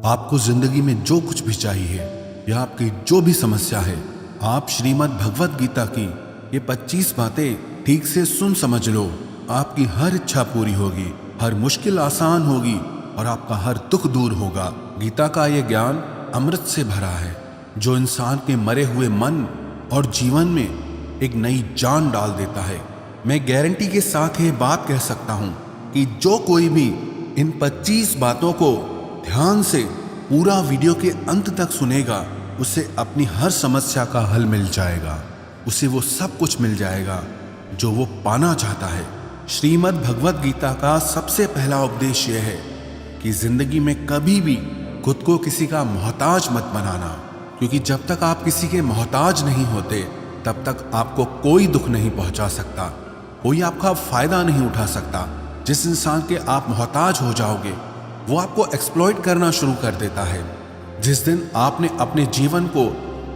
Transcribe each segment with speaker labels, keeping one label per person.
Speaker 1: आपको जिंदगी में जो कुछ भी चाहिए या आपकी जो भी समस्या है, आप श्रीमद् भगवत गीता की ये 25 बातें ठीक से सुन समझ लो। आपकी हर इच्छा पूरी होगी, हर मुश्किल आसान होगी और आपका हर दुख दूर होगा। गीता का ये ज्ञान अमृत से भरा है जो इंसान के मरे हुए मन और जीवन में एक नई जान डाल देता है। मैं गारंटी के साथ ये बात कह सकता हूँ कि जो कोई भी इन 25 बातों को ध्यान से पूरा वीडियो के अंत तक सुनेगा, उसे अपनी हर समस्या का हल मिल जाएगा। उसे वो सब कुछ मिल जाएगा जो वो पाना चाहता है। श्रीमद् भगवत गीता का सबसे पहला उपदेश यह है कि जिंदगी में कभी भी खुद को किसी का मोहताज मत बनाना, क्योंकि जब तक आप किसी के मोहताज नहीं होते तब तक आपको कोई दुख नहीं पहुंचा सकता, कोई आपका फायदा नहीं उठा सकता। जिस इंसान के आप मोहताज हो जाओगे वो आपको एक्सप्लॉइट करना शुरू कर देता है। जिस दिन आपने अपने जीवन को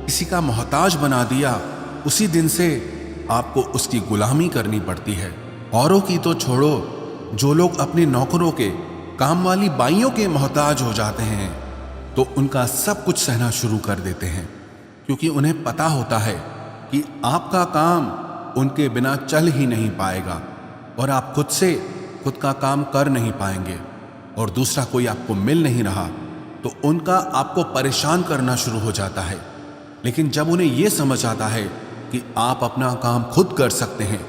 Speaker 1: किसी का मोहताज बना दिया, उसी दिन से आपको उसकी गुलामी करनी पड़ती है। औरों की तो छोड़ो, जो लोग अपने नौकरों के, काम वाली बाइयों के मोहताज हो जाते हैं तो उनका सब कुछ सहना शुरू कर देते हैं, क्योंकि उन्हें पता होता है कि आपका काम उनके बिना चल ही नहीं पाएगा और आप खुद से खुद का काम कर नहीं पाएंगे और दूसरा कोई आपको मिल नहीं रहा तो उनका आपको परेशान करना शुरू हो जाता है। लेकिन जब उन्हें यह समझ आता है कि आप अपना काम खुद कर सकते हैं,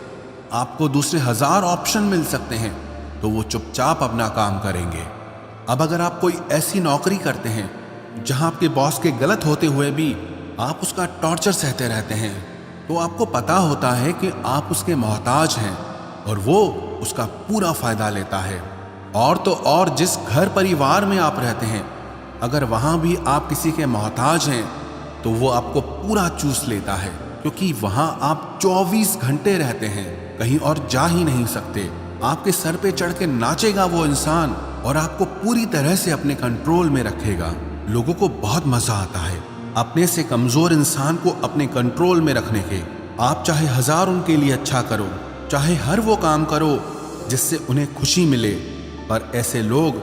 Speaker 1: आपको दूसरे 1000 ऑप्शन मिल सकते हैं, तो वो चुपचाप अपना काम करेंगे। अब अगर आप कोई ऐसी नौकरी करते हैं जहां आपके बॉस के गलत होते हुए भी आप उसका टॉर्चर सहते रहते हैं, तो आपको पता होता है कि आप उसके मोहताज हैं और वो उसका पूरा फायदा लेता है। और तो और जिस घर परिवार में आप रहते हैं, अगर वहां भी आप किसी के मोहताज हैं तो वो आपको पूरा चूस लेता है, क्योंकि वहां आप 24 घंटे रहते हैं, कहीं और जा ही नहीं सकते। आपके सर पे चढ़ के नाचेगा वो इंसान और आपको पूरी तरह से अपने कंट्रोल में रखेगा। लोगों को बहुत मजा आता है अपने से कमजोर इंसान को अपने कंट्रोल में रखने के। आप चाहे 1000 उनके लिए अच्छा करो, चाहे हर वो काम करो जिससे उन्हें खुशी मिले, पर ऐसे लोग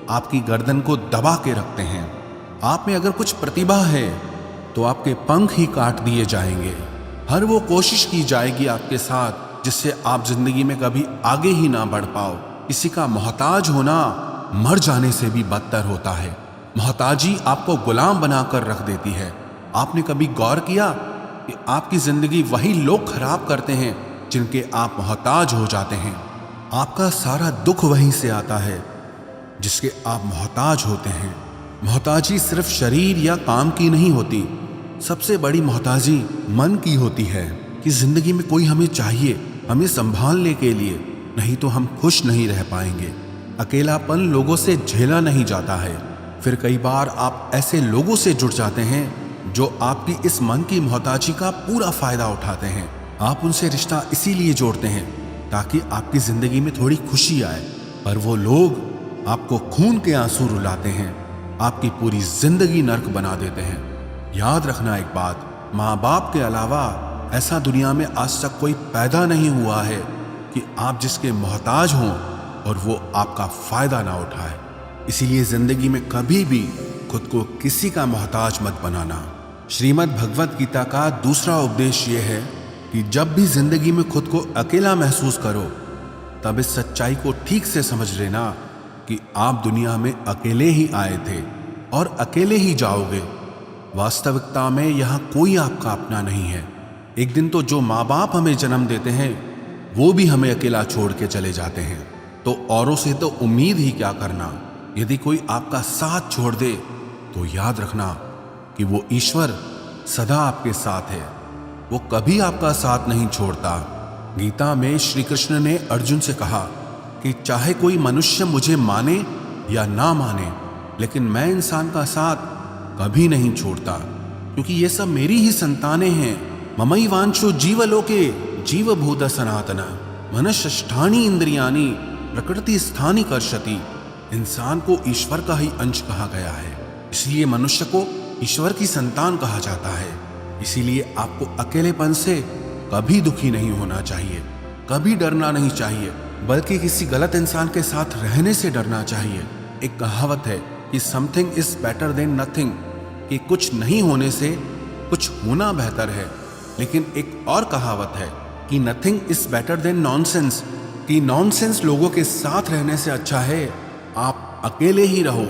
Speaker 1: आपकी गर्दन को दबा के रखते हैं। आप में अगर कुछ प्रतिभा है तो आपके पंख ही काट दिए जाएंगे। हर वो कोशिश की जाएगी आपके साथ जिससे आप जिंदगी में कभी आगे ही ना बढ़ पाओ। किसी का मोहताज होना मर जाने से भी बदतर होता है। मोहताजी आपको गुलाम बनाकर रख देती है। आपने कभी गौर किया कि आपकी जिंदगी वही लोग खराब करते हैं जिनके आप मोहताज हो जाते हैं। आपका सारा दुख वहीं से आता है जिसके आप मोहताज होते हैं। मोहताजी सिर्फ शरीर या काम की नहीं होती, सबसे बड़ी मोहताजी मन की होती है कि जिंदगी में कोई हमें चाहिए, हमें संभालने के लिए, नहीं तो हम खुश नहीं रह पाएंगे। अकेलापन लोगों से झेला नहीं जाता है। फिर कई बार आप ऐसे लोगों से जुड़ जाते हैं जो आपकी इस मन की मोहताजी का पूरा फायदा उठाते हैं। आप उनसे रिश्ता इसीलिए जोड़ते हैं ताकि आपकी जिंदगी में थोड़ी खुशी आए, पर वो लोग आपको खून के आंसू रुलाते हैं, आपकी पूरी जिंदगी नर्क बना देते हैं। याद रखना एक बात, माँ बाप के अलावा ऐसा दुनिया में आज तक कोई पैदा नहीं हुआ है कि आप जिसके मोहताज हों और वो आपका फायदा ना उठाए। इसीलिए जिंदगी में कभी भी खुद को किसी का मोहताज मत बनाना। श्रीमद् भगवत गीता का दूसरा उपदेश ये है कि जब भी जिंदगी में खुद को अकेला महसूस करो, तब इस सच्चाई को ठीक से समझ लेना कि आप दुनिया में अकेले ही आए थे और अकेले ही जाओगे। वास्तविकता में यहाँ कोई आपका अपना नहीं है। एक दिन तो जो माँ बाप हमें जन्म देते हैं वो भी हमें अकेला छोड़ के चले जाते हैं, तो औरों से तो उम्मीद ही क्या करना। यदि कोई आपका साथ छोड़ दे तो याद रखना कि वो ईश्वर सदा आपके साथ है, वो कभी आपका साथ नहीं छोड़ता। गीता में श्री कृष्ण ने अर्जुन से कहा कि चाहे कोई मनुष्य मुझे माने या ना माने, लेकिन मैं इंसान का साथ कभी नहीं छोड़ता, क्योंकि ये सब मेरी ही संतानें हैं। ममैवांशो जीवलोके जीवभूत सनातन मनश्ष्ठानि इंद्रियाणि प्रकृति स्थानि कर्षति। इंसान को ईश्वर का ही अंश कहा गया है, इसलिए मनुष्य को ईश्वर की संतान कहा जाता है। इसीलिए आपको अकेलेपन से कभी दुखी नहीं होना चाहिए, कभी डरना नहीं चाहिए, बल्कि किसी गलत इंसान के साथ रहने से डरना चाहिए। एक कहावत है कि something is better than nothing, कि कुछ नहीं होने से कुछ होना बेहतर है। लेकिन एक और कहावत है कि nothing is better than nonsense, कि नॉनसेंस लोगों के साथ रहने से अच्छा है आप अकेले ही रहो।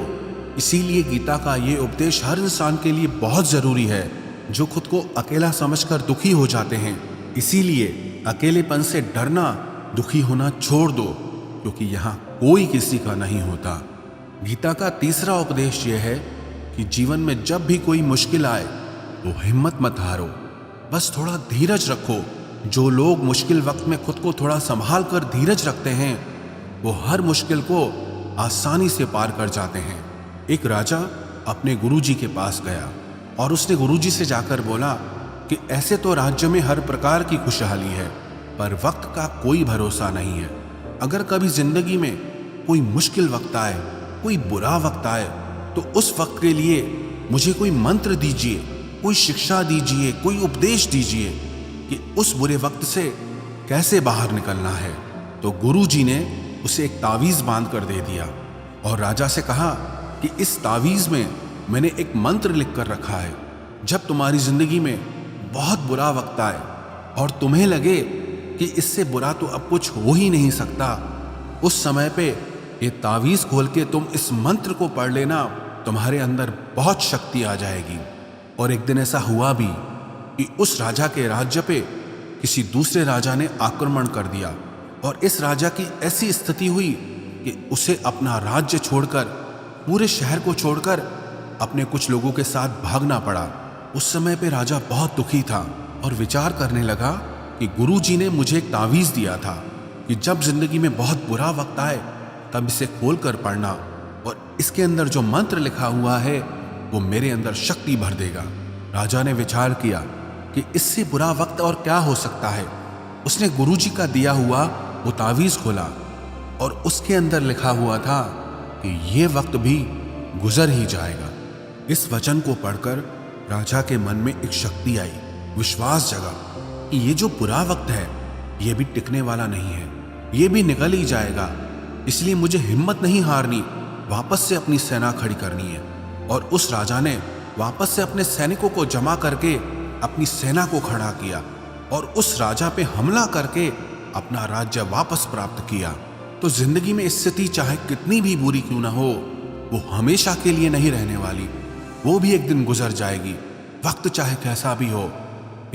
Speaker 1: इसीलिए गीता का ये उपदेश हर इंसान के लिए बहुत जरूरी है जो खुद को अकेला समझकर दुखी हो जाते हैं। इसीलिए अकेलेपन से डरना, दुखी होना छोड़ दो, क्योंकि यहाँ कोई किसी का नहीं होता। गीता का तीसरा उपदेश यह है कि जीवन में जब भी कोई मुश्किल आए तो हिम्मत मत हारो, बस थोड़ा धीरज रखो। जो लोग मुश्किल वक्त में खुद को थोड़ा संभाल कर धीरज रखते हैं वो हर मुश्किल को आसानी से पार कर जाते हैं। एक राजा अपने गुरुजी के पास गया और उसने गुरुजी से जाकर बोला कि ऐसे तो राज्य में हर प्रकार की खुशहाली है, पर वक्त का कोई भरोसा नहीं है। अगर कभी जिंदगी में कोई मुश्किल वक्त आए, कोई बुरा वक्त आए, तो उस वक्त के लिए मुझे कोई मंत्र दीजिए, कोई शिक्षा दीजिए, कोई उपदेश दीजिए कि उस बुरे वक्त से कैसे बाहर निकलना है। तो गुरुजी ने उसे एक तावीज बांध कर दे दिया और राजा से कहा कि इस तावीज में मैंने एक मंत्र लिख कर रखा है। जब तुम्हारी जिंदगी में बहुत बुरा वक्त आए और तुम्हें लगे कि इससे बुरा तो अब कुछ हो ही नहीं सकता, उस समय पे ये तावीज खोल के तुम इस मंत्र को पढ़ लेना, तुम्हारे अंदर बहुत शक्ति आ जाएगी। और एक दिन ऐसा हुआ भी कि उस राजा के राज्य पे किसी दूसरे राजा ने आक्रमण कर दिया और इस राजा की ऐसी स्थिति हुई कि उसे अपना राज्य छोड़कर, पूरे शहर को छोड़कर अपने कुछ लोगों के साथ भागना पड़ा। उस समय पे राजा बहुत दुखी था और विचार करने लगा कि गुरुजी ने मुझे एक तावीज दिया था कि जब जिंदगी में बहुत बुरा वक्त आए तब इसे खोल कर पढ़ना और इसके अंदर जो मंत्र लिखा हुआ है वो मेरे अंदर शक्ति भर देगा। राजा ने विचार किया कि इससे बुरा वक्त और क्या हो सकता है। उसने गुरुजी का दिया हुआ वो तावीज खोला और उसके अंदर लिखा हुआ था कि ये वक्त भी गुजर ही जाएगा। इस वचन को पढ़कर राजा के मन में एक शक्ति आई, विश्वास जगा कि ये जो बुरा वक्त है ये भी टिकने वाला नहीं है, ये भी निकल ही जाएगा। इसलिए मुझे हिम्मत नहीं हारनी, वापस से अपनी सेना खड़ी करनी है। और उस राजा ने वापस से अपने सैनिकों को जमा करके अपनी सेना को खड़ा किया और उस राजा पे हमला करके अपना राज्य वापस प्राप्त किया। तो जिंदगी में स्थिति चाहे कितनी भी बुरी क्यों ना हो, वो हमेशा के लिए नहीं रहने वाली, वो भी एक दिन गुजर जाएगी। वक्त चाहे कैसा भी हो,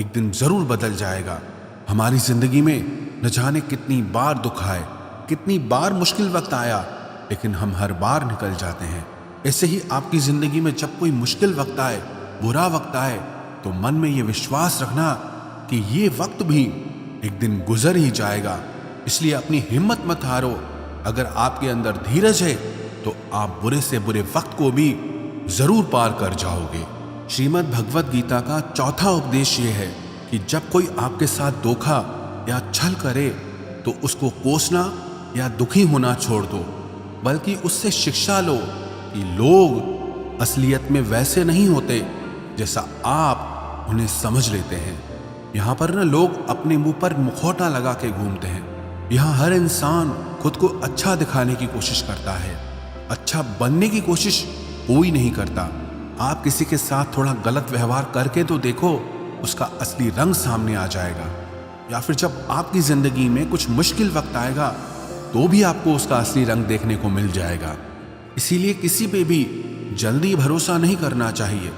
Speaker 1: एक दिन जरूर बदल जाएगा। हमारी जिंदगी में न जाने कितनी बार दुख आए, कितनी बार मुश्किल वक्त आया, लेकिन हम हर बार निकल जाते हैं। ऐसे ही आपकी जिंदगी में जब कोई मुश्किल वक्त आए, बुरा वक्त आए, तो मन में ये विश्वास रखना कि ये वक्त भी एक दिन गुजर ही जाएगा। इसलिए अपनी हिम्मत मत हारो। अगर आपके अंदर धीरज है तो आप बुरे से बुरे वक्त को भी जरूर पार कर जाओगे। श्रीमद् भगवत गीता का चौथा उपदेश ये है कि जब कोई आपके साथ धोखा या छल करे तो उसको कोसना या दुखी होना छोड़ दो, बल्कि उससे शिक्षा लो कि लोग असलियत में वैसे नहीं होते जैसा आप उन्हें समझ लेते हैं। यहाँ पर ना लोग अपने मुंह पर मुखौटा लगा के घूमते हैं। यहाँ हर इंसान खुद को अच्छा दिखाने की कोशिश करता है, अच्छा बनने की कोशिश कोई नहीं करता। आप किसी के साथ थोड़ा गलत व्यवहार करके तो देखो, उसका असली रंग सामने आ जाएगा। या फिर जब आपकी जिंदगी में कुछ मुश्किल वक्त आएगा तो भी आपको उसका असली रंग देखने को मिल जाएगा। इसीलिए किसी पे भी जल्दी भरोसा नहीं करना चाहिए,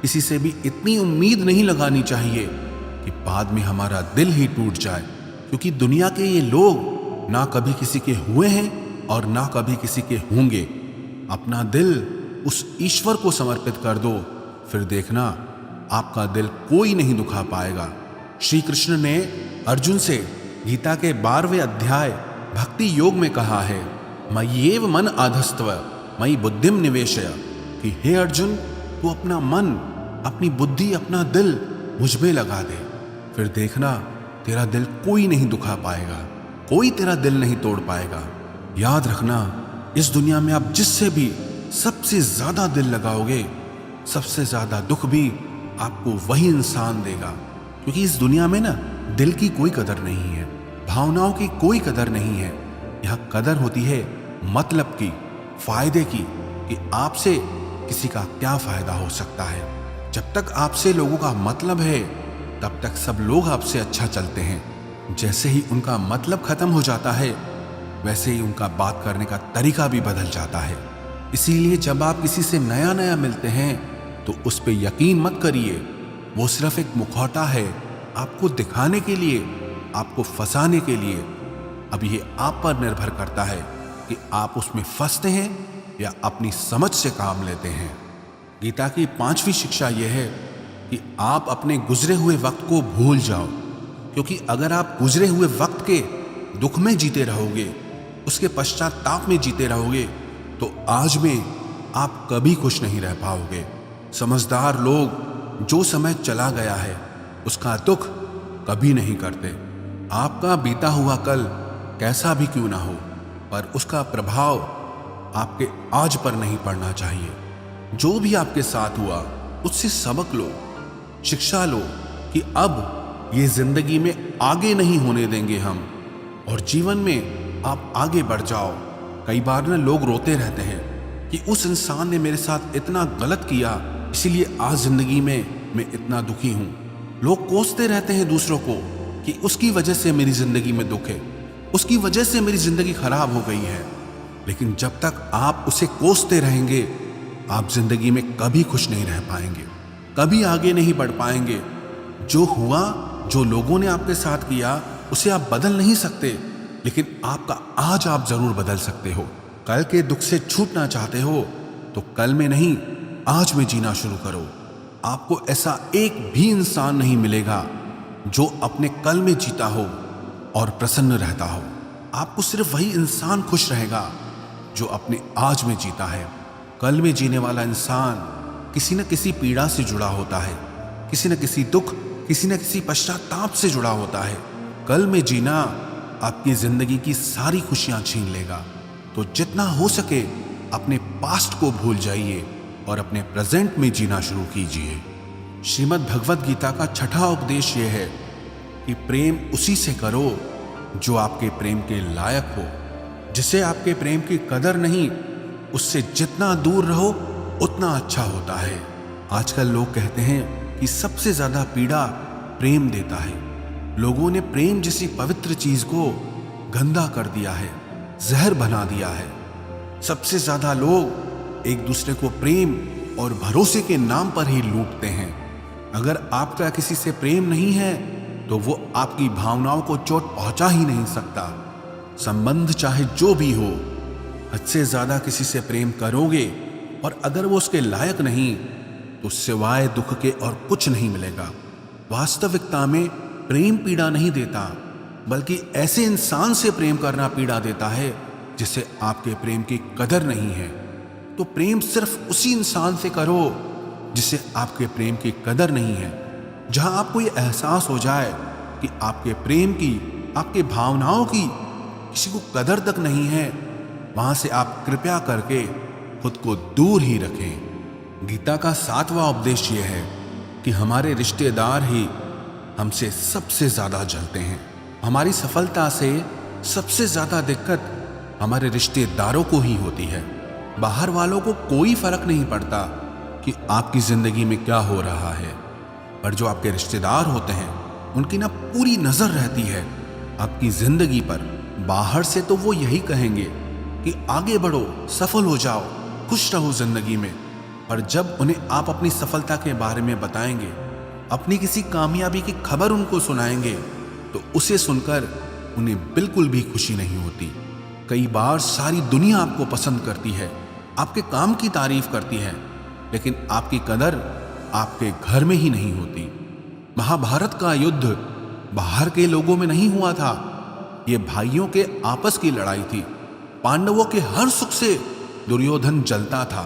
Speaker 1: किसी से भी इतनी उम्मीद नहीं लगानी चाहिए कि बाद में हमारा दिल ही टूट जाए। क्योंकि दुनिया के ये लोग ना कभी किसी के हुए हैं और ना कभी किसी के होंगे। अपना दिल उस ईश्वर को समर्पित कर दो, फिर देखना आपका दिल कोई नहीं दुखा पाएगा। श्री कृष्ण ने अर्जुन से गीता के 12वें अध्याय भक्ति योग में कहा है, मय्येव मन आधस्तव मयि बुद्धिम निवेशय, कि हे अर्जुन तू अपना मन, अपनी बुद्धि, अपना दिल मुझ में लगा दे, फिर देखना तेरा दिल कोई नहीं दुखा पाएगा, कोई तेरा दिल नहीं तोड़ पाएगा। याद रखना, इस दुनिया में आप जिससे भी सबसे ज्यादा दिल लगाओगे, सबसे ज्यादा दुख भी आपको वही इंसान देगा। क्योंकि इस दुनिया में ना दिल की कोई कदर नहीं है, भावनाओं की कोई कदर नहीं है। यहाँ कदर होती है मतलब की, फायदे की, कि आपसे किसी का क्या फायदा हो सकता है। जब तक आपसे लोगों का मतलब है तब तक सब लोग आपसे अच्छा चलते हैं। जैसे ही उनका मतलब खत्म हो जाता है वैसे ही उनका बात करने का तरीका भी बदल जाता है। इसीलिए जब आप किसी से नया नया मिलते हैं तो उस पर यकीन मत करिए। वो सिर्फ एक मुखौटा है आपको दिखाने के लिए, आपको फंसाने के लिए। अब ये आप पर निर्भर करता है कि आप उसमें फंसते हैं या अपनी समझ से काम लेते हैं। गीता की 5वीं शिक्षा यह है कि आप अपने गुजरे हुए वक्त को भूल जाओ, क्योंकि अगर आप गुजरे हुए वक्त के दुख में जीते रहोगे, उसके पश्चाताप में जीते रहोगे, तो आज में आप कभी खुश नहीं रह पाओगे। समझदार लोग जो समय चला गया है उसका दुख कभी नहीं करते। आपका बीता हुआ कल कैसा भी क्यों ना हो, पर उसका प्रभाव आपके आज पर नहीं पड़ना चाहिए। जो भी आपके साथ हुआ उससे सबक लो, शिक्षा लो कि अब ये जिंदगी में आगे नहीं होने देंगे हम, और जीवन में आप आगे बढ़ जाओ। कई बार ना लोग रोते रहते हैं कि उस इंसान ने मेरे साथ इतना गलत किया, इसीलिए आज जिंदगी में मैं इतना दुखी हूं। लोग कोसते रहते हैं दूसरों को कि उसकी वजह से मेरी जिंदगी में दुख है, उसकी वजह से मेरी जिंदगी खराब हो गई है। लेकिन जब तक आप उसे कोसते रहेंगे आप जिंदगी में कभी खुश नहीं रह पाएंगे, कभी आगे नहीं बढ़ पाएंगे। जो हुआ, जो लोगों ने आपके साथ किया, उसे आप बदल नहीं सकते, लेकिन आपका आज आप जरूर बदल सकते हो। कल के दुख से छूटना चाहते हो तो कल में नहीं, आज में जीना शुरू करो। आपको ऐसा एक भी इंसान नहीं मिलेगा जो अपने कल में जीता हो और प्रसन्न रहता हो। आपको सिर्फ वही इंसान खुश रहेगा जो अपने आज में जीता है। कल में जीने वाला इंसान किसी न किसी पीड़ा से जुड़ा होता है, किसी न किसी दुख, किसी न किसी पश्चाताप से जुड़ा होता है। कल में जीना आपकी जिंदगी की सारी खुशियां छीन लेगा। तो जितना हो सके अपने पास्ट को भूल जाइए और अपने प्रेजेंट में जीना शुरू कीजिए। श्रीमद् भगवद गीता का 6ठा उपदेश यह है कि प्रेम उसी से करो जो आपके प्रेम के लायक हो। जिसे आपके प्रेम की कदर नहीं, उससे जितना दूर रहो उतना अच्छा होता है। आजकल लोग कहते हैं कि सबसे ज्यादा पीड़ा प्रेम देता है। लोगों ने प्रेम जैसी पवित्र चीज को गंदा कर दिया है, जहर बना दिया है। सबसे ज्यादा लोग एक दूसरे को प्रेम और भरोसे के नाम पर ही लूटते हैं। अगर आपका किसी से प्रेम नहीं है तो वो आपकी भावनाओं को चोट पहुंचा ही नहीं सकता। संबंध चाहे जो भी हो, हद से ज्यादा किसी से प्रेम करोगे और अगर वो उसके लायक नहीं तो सिवाय दुख के और कुछ नहीं मिलेगा। वास्तविकता में प्रेम पीड़ा नहीं देता, बल्कि ऐसे इंसान से प्रेम करना पीड़ा देता है जिसे आपके प्रेम की कदर नहीं है। तो प्रेम सिर्फ उसी इंसान से करो जिसे आपके प्रेम की कदर नहीं है। जहां आपको यह एहसास हो जाए कि आपके प्रेम की, आपके भावनाओं की किसी को कदर तक नहीं है, वहां से आप कृपया करके खुद को दूर ही रखें। गीता का 7वां उपदेश यह है कि हमारे रिश्तेदार ही हमसे सबसे ज्यादा जलते हैं। हमारी सफलता से सबसे ज्यादा दिक्कत हमारे रिश्तेदारों को ही होती है। बाहर वालों को कोई फर्क नहीं पड़ता कि आपकी जिंदगी में क्या हो रहा है, पर जो आपके रिश्तेदार होते हैं उनकी ना पूरी नजर रहती है आपकी जिंदगी पर। बाहर से तो वो यही कहेंगे कि आगे बढ़ो, सफल हो जाओ, खुश रहो जिंदगी में, पर जब उन्हें आप अपनी सफलता के बारे में बताएंगे, अपनी किसी कामयाबी की खबर उनको सुनाएंगे, तो उसे सुनकर उन्हें बिल्कुल भी खुशी नहीं होती। कई बार सारी दुनिया आपको पसंद करती है, आपके काम की तारीफ करती है, लेकिन आपकी कदर आपके घर में ही नहीं होती। महाभारत का युद्ध बाहर के लोगों में नहीं हुआ था, ये भाइयों के आपस की लड़ाई थी। पांडवों के हर सुख से दुर्योधन जलता था।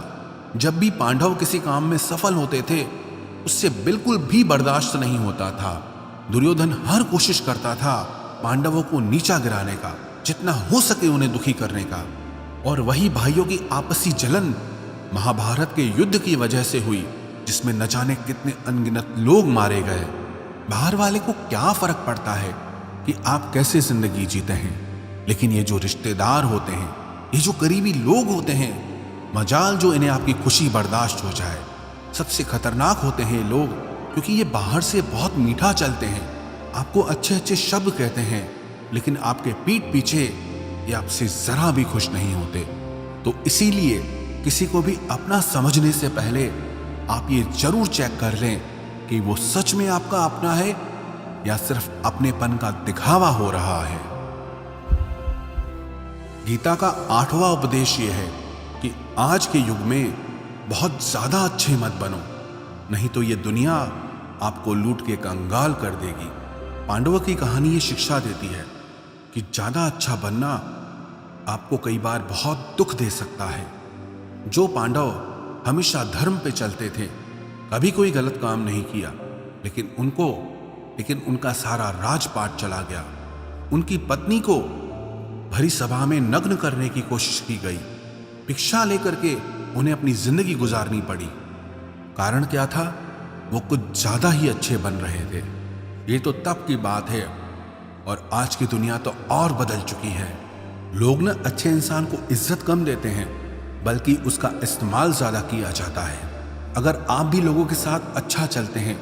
Speaker 1: जब भी पांडव किसी काम में सफल होते थे उससे बिल्कुल भी बर्दाश्त नहीं होता था। दुर्योधन हर कोशिश करता था पांडवों को नीचा गिराने का, जितना हो सके उन्हें दुखी करने का। और वही भाइयों की आपसी जलन महाभारत के युद्ध की वजह से हुई, जिसमें न जाने कितने अनगिनत लोग मारे गए। बाहर वाले को क्या फर्क पड़ता है कि आप कैसे जिंदगी जीते हैं, लेकिन ये जो रिश्तेदार होते हैं, ये जो करीबी लोग होते हैं, मजाल जो इन्हें आपकी खुशी बर्दाश्त हो जाए। सबसे खतरनाक होते हैं ये लोग, क्योंकि ये बाहर से बहुत मीठा चलते हैं, आपको अच्छे अच्छे शब्द कहते हैं, लेकिन आपके पीठ पीछे ये आपसे जरा भी खुश नहीं होते। तो इसीलिए किसी को भी अपना समझने से पहले आप ये जरूर चेक कर लें कि वो सच में आपका अपना है या सिर्फ अपनेपन का दिखावा हो रहा है। गीता का 8वां उपदेश ये है कि आज के युग में बहुत ज्यादा अच्छे मत बनो, नहीं तो ये दुनिया आपको लूट के कंगाल कर देगी। पांडवों की कहानी ये शिक्षा देती है कि ज्यादा अच्छा बनना आपको कई बार बहुत दुख दे सकता है। जो पांडव हमेशा धर्म पे चलते थे, कभी कोई गलत काम नहीं किया, लेकिन उनका सारा राजपाट चला गया। उनकी पत्नी को भरी सभा में नग्न करने की कोशिश की गई। भिक्षा लेकर के उन्हें अपनी जिंदगी गुजारनी पड़ी। कारण क्या था? वो कुछ ज्यादा ही अच्छे बन रहे थे। ये तो तब की बात है, और आज की दुनिया तो और बदल चुकी है। लोग न अच्छे इंसान को इज्जत कम देते हैं, बल्कि उसका इस्तेमाल ज्यादा किया जाता है। अगर आप भी लोगों के साथ अच्छा चलते हैं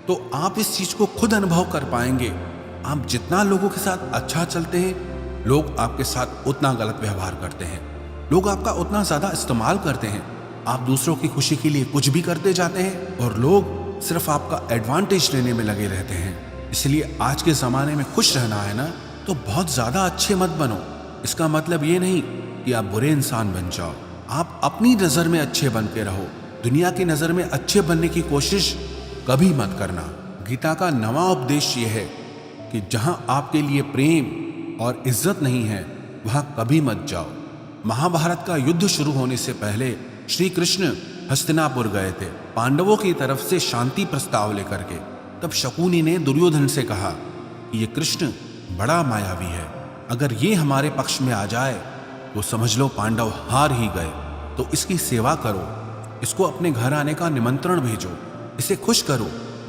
Speaker 1: तो आप इस चीज को खुद अनुभव कर पाएंगे। आप जितना लोगों के साथ अच्छा चलते हैं, लोग आपके साथ उतना गलत व्यवहार करते हैं, लोग आपका उतना ज्यादा इस्तेमाल करते हैं। आप दूसरों की खुशी के लिए कुछ भी करते जाते हैं और लोग सिर्फ आपका एडवांटेज लेने में लगे रहते हैं। इसलिए आज के जमाने में खुश रहना है ना, तो बहुत ज्यादा अच्छे मत बनो। इसका मतलब ये नहीं कि आप बुरे इंसान बन जाओ। आप अपनी नजर में अच्छे बन के रहो। दुनिया की नजर में अच्छे बनने की कोशिश कभी मत करना। गीता का 9वां उपदेश ये है कि जहां आपके लिए प्रेम और इज्जत नहीं है, वहां कभी मत जाओ। महाभारत का युद्ध शुरू होने से पहले श्री कृष्ण हस्तिनापुर गए थे, पांडवों की तरफ से शांति प्रस्ताव लेकर के। तब शकुनी ने दुर्योधन से कहा कि ये कृष्ण बड़ा मायावी है, अगर ये हमारे पक्ष में आ जाए तो समझ लो पांडव हार ही गए। तो इसकी सेवा करो, इसको अपने घर आने का निमंत्रण भेजो, इसे खुश करो।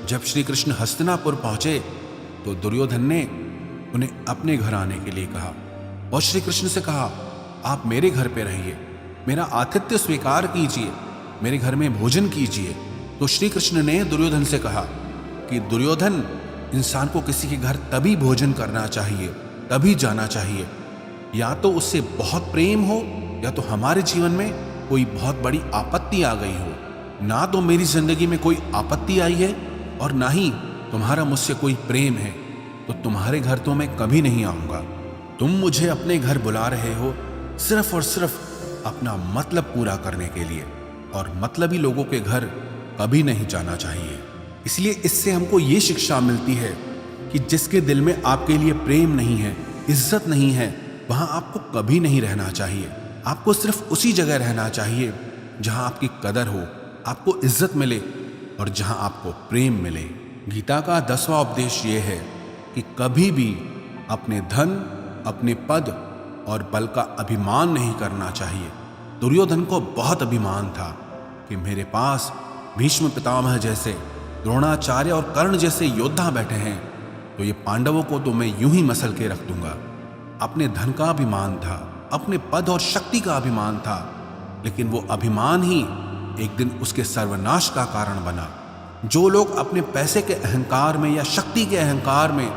Speaker 1: जब श्री कृष्ण हस्तिनापुर पहुंचे तो दुर्योधन ने उन्हें अपने घर आने के लिए कहा और श्री कृष्ण से कहा, आप मेरे घर पे रहिए, मेरा आतिथ्य स्वीकार कीजिए, मेरे घर में भोजन कीजिए। तो श्री कृष्ण ने दुर्योधन से कहा कि दुर्योधन, इंसान को किसी के घर तभी भोजन करना चाहिए, तभी जाना चाहिए, या तो उससे बहुत प्रेम हो, या तो हमारे जीवन में कोई बहुत बड़ी आपत्ति आ गई हो। ना तो मेरी जिंदगी में कोई आपत्ति आई है और ना ही तुम्हारा मुझसे कोई प्रेम है, तो तुम्हारे घर तो मैं कभी नहीं आऊंगा। तुम मुझे अपने घर बुला रहे हो सिर्फ और सिर्फ अपना मतलब पूरा करने के लिए, और मतलबी लोगों के घर कभी नहीं जाना चाहिए। इसलिए इससे हमको ये शिक्षा मिलती है कि जिसके दिल में आपके लिए प्रेम नहीं है, इज्जत नहीं है, वहां आपको कभी नहीं रहना चाहिए। आपको सिर्फ उसी जगह रहना चाहिए जहां आपकी कदर हो, आपको इज्जत मिले और जहां आपको प्रेम मिले। गीता का 10वां उपदेश ये है कि कभी भी अपने धन, अपने पद और बल का अभिमान नहीं करना चाहिए। दुर्योधन को बहुत अभिमान था कि मेरे पास भीष्म पितामह जैसे, द्रोणाचार्य और कर्ण जैसे योद्धा बैठे हैं, तो ये पांडवों को तो मैं यूं ही मसल के रख दूंगा। अपने धन का अभिमान था, अपने पद और शक्ति का अभिमान था, लेकिन वो अभिमान ही एक दिन उसके सर्वनाश का कारण बना। जो लोग अपने पैसे के अहंकार में या शक्ति के अहंकार में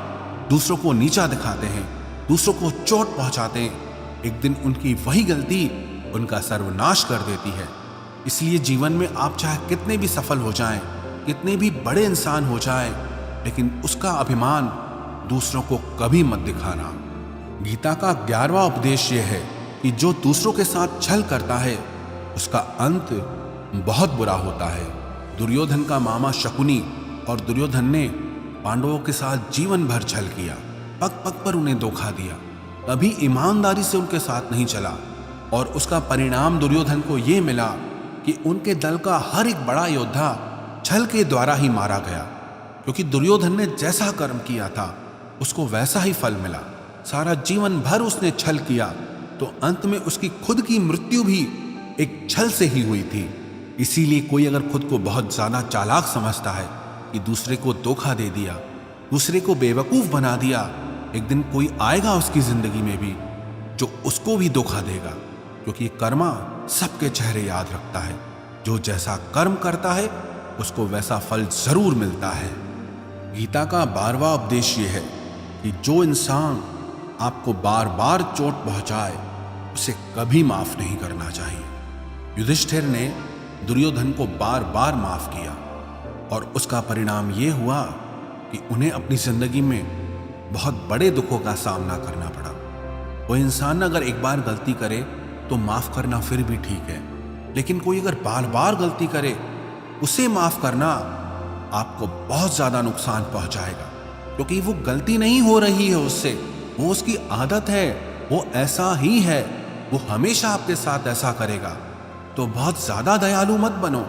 Speaker 1: दूसरों को नीचा दिखाते हैं, दूसरों को चोट पहुंचाते हैं, एक दिन उनकी वही गलती उनका सर्वनाश कर देती है। इसलिए जीवन में आप चाहे कितने भी सफल हो जाएं, कितने भी बड़े इंसान हो जाएं, लेकिन उसका अभिमान दूसरों को कभी मत दिखाना। गीता का 11वां उपदेश यह है कि जो दूसरों के साथ छल करता है उसका अंत बहुत बुरा होता है। दुर्योधन का मामा शकुनी और दुर्योधन ने पांडवों के साथ जीवन भर छल किया, पग पग पर उन्हें धोखा दिया, कभी ईमानदारी से उनके साथ नहीं चला, और उसका परिणाम दुर्योधन को यह मिला कि उनके दल का हर एक बड़ा योद्धा छल के द्वारा ही मारा गया, क्योंकि दुर्योधन ने जैसा कर्म किया था उसको वैसा ही फल मिला। सारा जीवन भर उसने छल किया, तो अंत में उसकी खुद की मृत्यु भी एक छल से ही हुई थी। इसीलिए कोई अगर खुद को बहुत ज्यादा चालाक समझता है कि दूसरे को धोखा दे दिया, दूसरे को बेवकूफ बना दिया, एक दिन कोई आएगा उसकी जिंदगी में भी जो उसको भी धोखा देगा, क्योंकि कर्मा सबके चेहरे याद रखता है। जो जैसा कर्म करता है उसको वैसा फल जरूर मिलता है। गीता का 12वां उपदेश ये है कि जो इंसान आपको बार बार चोट पहुंचाए उसे कभी माफ नहीं करना चाहिए। युधिष्ठिर ने दुर्योधन को बार बार माफ किया और उसका परिणाम यह हुआ कि उन्हें अपनी जिंदगी में बहुत बड़े दुखों का सामना करना पड़ा। वो इंसान अगर एक बार गलती करे तो माफ करना फिर भी ठीक है, लेकिन कोई अगर बार बार गलती करे उसे माफ करना आपको बहुत ज्यादा नुकसान पहुंचाएगा, क्योंकि वो गलती नहीं हो रही है उससे, वो उसकी आदत है, वो ऐसा ही है, वो हमेशा आपके साथ ऐसा करेगा। तो बहुत ज्यादा दयालु मत बनो।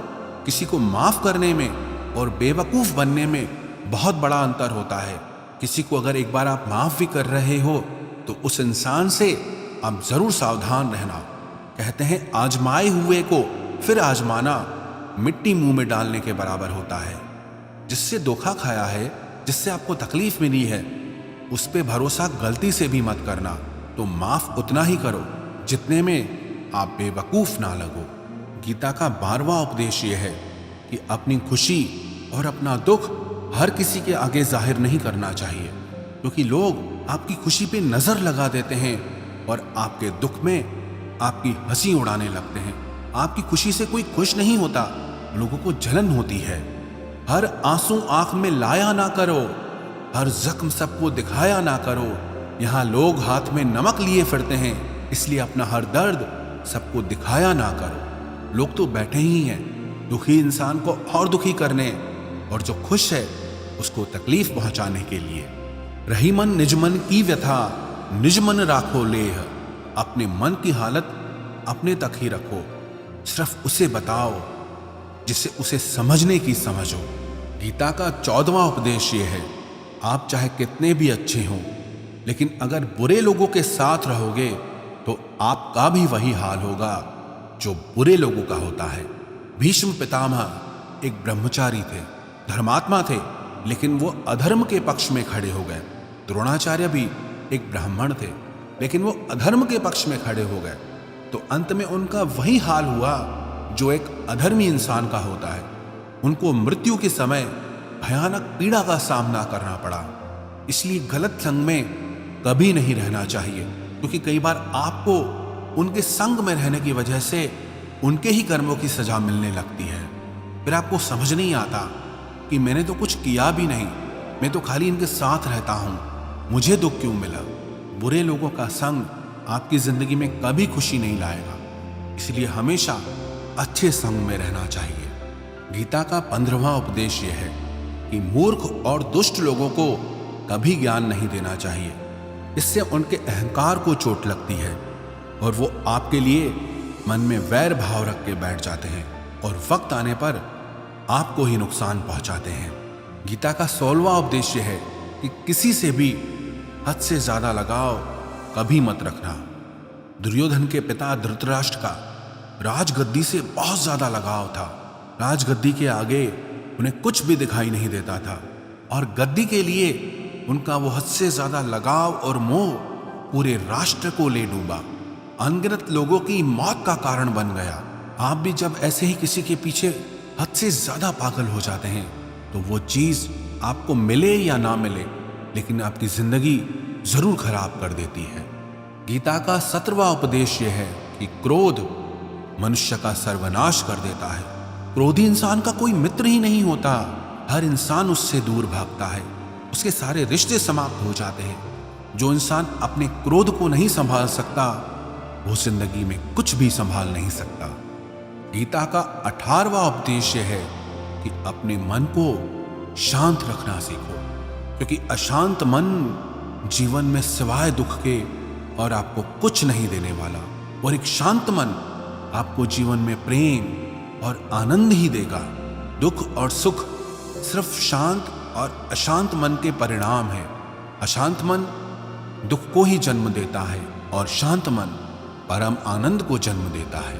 Speaker 1: किसी को माफ करने में और बेवकूफ बनने में बहुत बड़ा अंतर होता है। किसी को अगर एक बार आप माफ भी कर रहे हो तो उस इंसान से आप जरूर सावधान रहना। कहते हैं आजमाए हुए को फिर आजमाना मिट्टी मुंह में डालने के बराबर होता है। जिससे धोखा खाया है, जिससे आपको तकलीफ मिली है, उस पे भरोसा गलती से भी मत करना। तो माफ उतना ही करो जितने में आप बेवकूफ ना लगो। गीता का 12वां उपदेश यह है कि अपनी खुशी और अपना दुख हर किसी के आगे जाहिर नहीं करना चाहिए, क्योंकि लोग आपकी खुशी पे नजर लगा देते हैं और आपके दुख में आपकी हंसी उड़ाने लगते हैं। आपकी खुशी से कोई खुश नहीं होता, लोगों को जलन होती है। हर आंसू आंख में लाया ना करो, हर जख्म सबको दिखाया ना करो। यहाँ लोग हाथ में नमक लिए फिरते हैं, इसलिए अपना हर दर्द सबको दिखाया ना करो। लोग तो बैठे ही हैं दुखी इंसान को और दुखी करने, और जो खुश है उसको तकलीफ पहुंचाने के लिए। रही मन निज मन की व्यथा, निज मन राखो लेह। अपने मन की हालत अपने तक ही रखो, सिर्फ उसे बताओ जिसे उसे समझने की समझ हो। गीता का 14वां उपदेश ये है, आप चाहे कितने भी अच्छे हों, लेकिन अगर बुरे लोगों के साथ रहोगे तो आपका भी वही हाल होगा जो बुरे लोगों का होता है। भीष्म पितामह एक ब्रह्मचारी थे, धर्मात्मा थे, लेकिन वो अधर्म के पक्ष में खड़े हो गए। द्रोणाचार्य भी एक ब्राह्मण थे, लेकिन वो अधर्म के पक्ष में खड़े हो गए। तो अंत में उनका वही हाल हुआ जो एक अधर्मी इंसान का होता है। उनको मृत्यु के समय भयानक पीड़ा का सामना करना पड़ा। इसलिए गलत संग में कभी नहीं रहना चाहिए, क्योंकि कई बार आपको उनके संग में रहने की वजह से उनके ही कर्मों की सजा मिलने लगती है। फिर आपको समझ नहीं आता कि मैंने तो कुछ किया भी नहीं, मैं तो खाली इनके साथ रहता हूं, मुझे दुख क्यों मिला। बुरे लोगों का संग आपकी जिंदगी में कभी खुशी नहीं लाएगा, इसलिए हमेशा अच्छे संग में रहना चाहिए। गीता का 15वां उपदेश यह है कि मूर्ख और दुष्ट लोगों को कभी ज्ञान नहीं देना चाहिए। इससे उनके अहंकार को चोट लगती है और वो आपके लिए मन में वैर भाव रख के बैठ जाते हैं और वक्त आने पर आपको ही नुकसान पहुंचाते हैं। गीता का 16वां उपदेश है कि किसी से भी हद से ज्यादा लगाव कभी मत रखना। दुर्योधन के पिता धृतराष्ट्र का राजगद्दी से बहुत ज्यादा लगाव था। राजगद्दी के आगे उन्हें कुछ भी दिखाई नहीं देता था और गद्दी के लिए उनका वो हद से ज्यादा लगाव और मोह पूरे राष्ट्र को ले डूबा, अनगिनत लोगों की मौत का कारण बन गया। आप भी जब ऐसे ही किसी के पीछे हद से ज्यादा पागल हो जाते हैं तो वो चीज आपको मिले या ना मिले, लेकिन आपकी जिंदगी जरूर खराब कर देती है। गीता का 17वां उपदेश यह है कि क्रोध मनुष्य का सर्वनाश कर देता है। क्रोधी इंसान का कोई मित्र ही नहीं होता, हर इंसान उससे दूर भागता है, उसके सारे रिश्ते समाप्त हो जाते हैं। जो इंसान अपने क्रोध को नहीं संभाल सकता वो जिंदगी में कुछ भी संभाल नहीं सकता। गीता का 18वां उपदेश है कि अपने मन को शांत रखना सीखो, क्योंकि अशांत मन जीवन में सिवाय दुख के और आपको कुछ नहीं देने वाला, और एक शांत मन आपको जीवन में प्रेम और आनंद ही देगा। दुख और सुख सिर्फ शांत और अशांत मन के परिणाम है। अशांत मन दुख को ही जन्म देता है और शांत मन परम आनंद को जन्म देता है।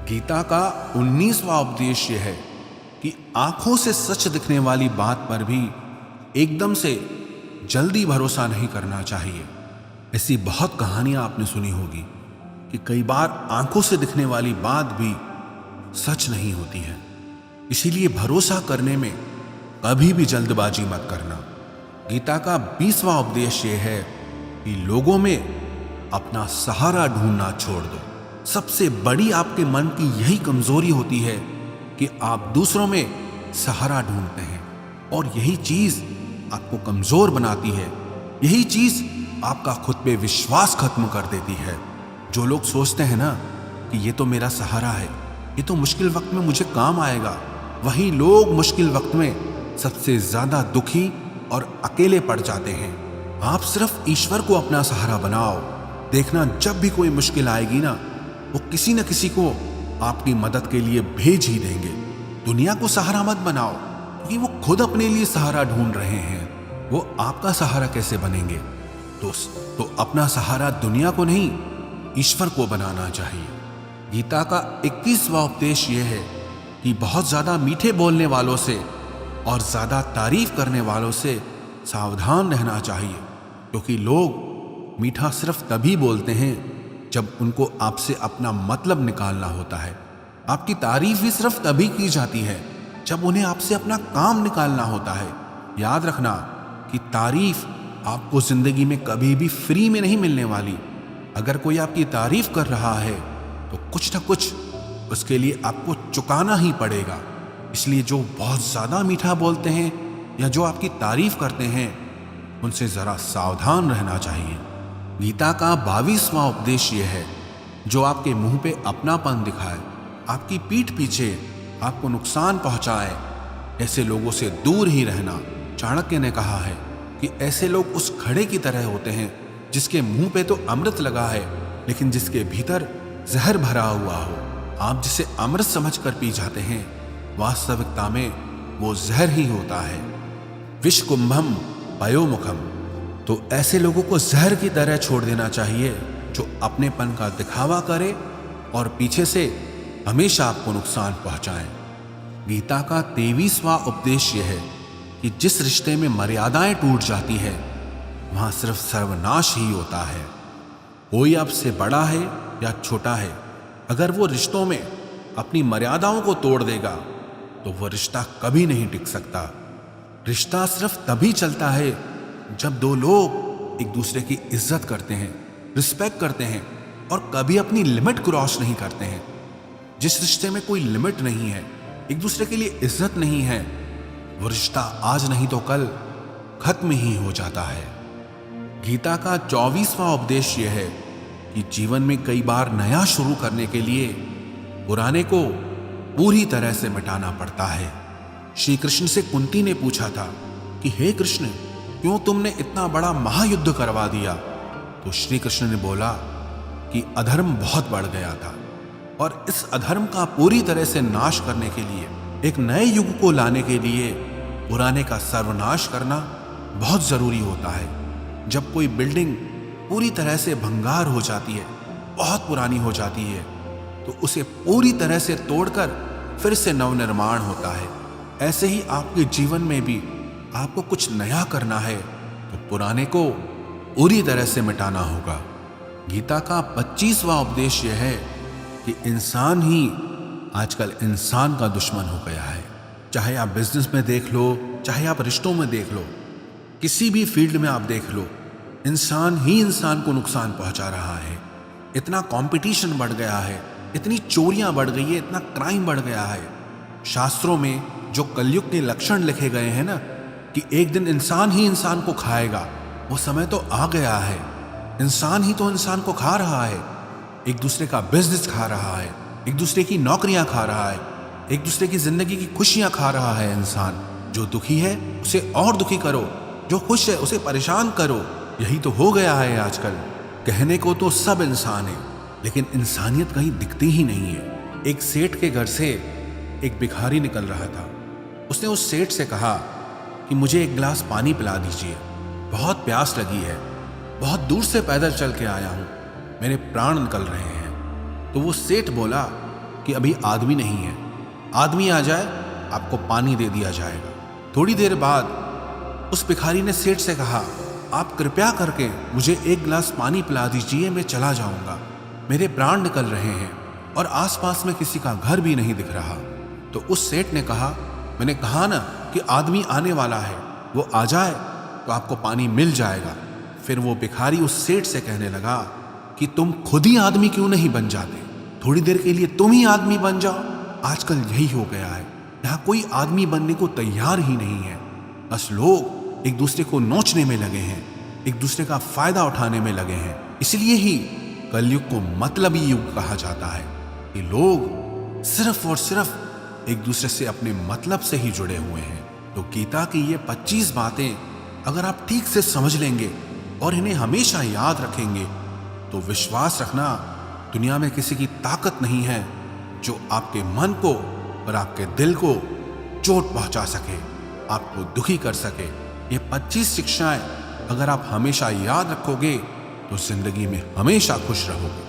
Speaker 1: गीता का 19वां उपदेश यह है कि आंखों से सच दिखने वाली बात पर भी एकदम से जल्दी भरोसा नहीं करना चाहिए। ऐसी बहुत कहानियां आपने सुनी होगी कि कई बार आंखों से दिखने वाली बात भी सच नहीं होती है। इसीलिए भरोसा करने में कभी भी जल्दबाजी मत करना। गीता का 20वां उपदेश यह है कि लोगों में अपना सहारा ढूंढना छोड़ दो। सबसे बड़ी आपके मन की यही कमजोरी होती है कि आप दूसरों में सहारा ढूंढते हैं, और यही चीज आपको कमजोर बनाती है। यही चीज आपका खुद पे विश्वास खत्म कर देती है। जो लोग सोचते हैं ना कि ये तो मेरा सहारा है, ये तो मुश्किल वक्त में मुझे काम आएगा, वही लोग मुश्किल वक्त में सबसे ज्यादा दुखी और अकेले पड़ जाते हैं। आप सिर्फ ईश्वर को अपना सहारा बनाओ। देखना, जब भी कोई मुश्किल आएगी ना, वो किसी न किसी को आपकी मदद के लिए भेज ही देंगे। दुनिया को सहारा मत बनाओ, क्योंकि वो खुद अपने लिए सहारा ढूंढ रहे हैं। वो आपका सहारा कैसे बनेंगे? तो अपना सहारा दुनिया को नहीं, ईश्वर को बनाना चाहिए। गीता का 21वां उपदेश यह है कि बहुत ज्यादा मीठे बोलने वालों से और ज्यादा तारीफ करने वालों से सावधान रहना चाहिए, क्योंकि लोग मीठा सिर्फ तभी बोलते हैं जब उनको आपसे अपना मतलब निकालना होता है। आपकी तारीफ भी सिर्फ तभी की जाती है जब उन्हें आपसे अपना काम निकालना होता है। याद रखना कि तारीफ आपको जिंदगी में कभी भी फ्री में नहीं मिलने वाली। अगर कोई आपकी तारीफ कर रहा है तो कुछ न कुछ उसके लिए आपको चुकाना ही पड़ेगा। इसलिए जो बहुत ज्यादा मीठा बोलते हैं या जो आपकी तारीफ करते हैं, उनसे जरा सावधान रहना चाहिए। गीता का 22वां उपदेश यह है, जो आपके मुंह पे अपनापन दिखाए, आपकी पीठ पीछे आपको नुकसान पहुंचाए, ऐसे लोगों से दूर ही रहना। चाणक्य ने कहा है कि ऐसे लोग उस घड़े की तरह होते हैं जिसके मुंह पे तो अमृत लगा है, लेकिन जिसके भीतर जहर भरा हुआ हो। आप जिसे अमृत समझकर पी जाते हैं, वास्तविकता में वो जहर ही होता है। विष कुंभम पयोमुखम। तो ऐसे लोगों को जहर की तरह छोड़ देना चाहिए, जो अपनेपन का दिखावा करे और पीछे से हमेशा आपको नुकसान पहुंचाएं। गीता का 23वां उपदेश यह है कि जिस रिश्ते में मर्यादाएं टूट जाती है, वहां सिर्फ सर्वनाश ही होता है। कोई आपसे बड़ा है या छोटा है, अगर वो रिश्तों में अपनी मर्यादाओं को तोड़ देगा तो वह रिश्ता कभी नहीं टिक सकता। रिश्ता सिर्फ तभी चलता है जब दो लोग एक दूसरे की इज्जत करते हैं, रिस्पेक्ट करते हैं और कभी अपनी लिमिट क्रॉस नहीं करते हैं। जिस रिश्ते में कोई लिमिट नहीं है, एक दूसरे के लिए इज्जत नहीं है, वो रिश्ता आज नहीं तो कल खत्म ही हो जाता है। गीता का 24वां उपदेश यह है कि जीवन में कई बार नया शुरू करने के लिए पुराने को पूरी तरह से मिटाना पड़ता है। श्री कृष्ण से कुंती ने पूछा था कि हे कृष्ण, क्यों तुमने इतना बड़ा महायुद्ध करवा दिया? तो श्री कृष्ण ने बोला कि अधर्म बहुत बढ़ गया था, और इस अधर्म का पूरी तरह से नाश करने के लिए, एक नए युग को लाने के लिए पुराने का सर्वनाश करना बहुत जरूरी होता है। जब कोई बिल्डिंग पूरी तरह से भंगार हो जाती है, बहुत पुरानी हो जाती है, तो उसे पूरी तरह से तोड़कर फिर से नवनिर्माण होता है। ऐसे ही आपके जीवन में भी आपको कुछ नया करना है तो पुराने को पूरी तरह से मिटाना होगा। गीता का 25वां उपदेश यह है कि इंसान ही आजकल इंसान का दुश्मन हो गया है। चाहे आप बिजनेस में देख लो, चाहे आप रिश्तों में देख लो, किसी भी फील्ड में आप देख लो, इंसान ही इंसान को नुकसान पहुंचा रहा है। इतना कंपटीशन बढ़ गया है, इतनी चोरियां बढ़ गई है, इतना क्राइम बढ़ गया है। शास्त्रों में जो कलयुग के लक्षण लिखे गए हैं ना, कि एक दिन इंसान ही इंसान को खाएगा, वो समय तो आ गया है। इंसान ही तो इंसान को खा रहा है, एक दूसरे का बिजनेस खा रहा है, एक दूसरे की नौकरियां खा रहा है, एक दूसरे की जिंदगी की खुशियां खा रहा है। इंसान जो दुखी है उसे और दुखी करो, जो खुश है उसे परेशान करो। यही तो हो गया है आजकल। कहने को तो सब इंसान है, लेकिन इंसानियत कहीं दिखती ही नहीं है। एक सेठ के घर से एक भिखारी निकल रहा था। उसने उस सेठ से कहा कि मुझे एक गिलास पानी पिला दीजिए, बहुत प्यास लगी है, बहुत दूर से पैदल चल के आया हूँ, मेरे प्राण निकल रहे हैं। तो वो सेठ बोला कि अभी आदमी नहीं है, आदमी आ जाए आपको पानी दे दिया जाएगा। थोड़ी देर बाद उस भिखारी ने सेठ से कहा, आप कृपया करके मुझे एक गिलास पानी पिला दीजिए, मैं चला जाऊंगा। मेरे प्राण निकल रहे हैं और आसपास में किसी का घर भी नहीं दिख रहा। तो उस सेठ ने कहा, मैंने कहा ना कि आदमी आने वाला है, वो आ जाए तो आपको पानी मिल जाएगा। फिर वो भिखारी उस सेठ से कहने लगा कि तुम खुद ही आदमी क्यों नहीं बन जाते, थोड़ी देर के लिए तुम ही आदमी बन जाओ। आजकल यही हो गया है, यहाँ कोई आदमी बनने को तैयार ही नहीं है। बस लोग एक दूसरे को नोचने में लगे हैं, एक दूसरे का फायदा उठाने में लगे हैं। इसलिए ही कलयुग को मतलबी युग कहा जाता है कि लोग सिर्फ और सिर्फ एक दूसरे से अपने मतलब से ही जुड़े हुए हैं। तो गीता की ये 25 बातें अगर आप ठीक से समझ लेंगे और इन्हें हमेशा याद रखेंगे तो विश्वास रखना, दुनिया में किसी की ताकत नहीं है जो आपके मन को और आपके दिल को चोट पहुंचा सके, आपको दुखी कर सके। ये 25 शिक्षाएं अगर आप हमेशा याद रखोगे तो जिंदगी में हमेशा खुश रहोगे।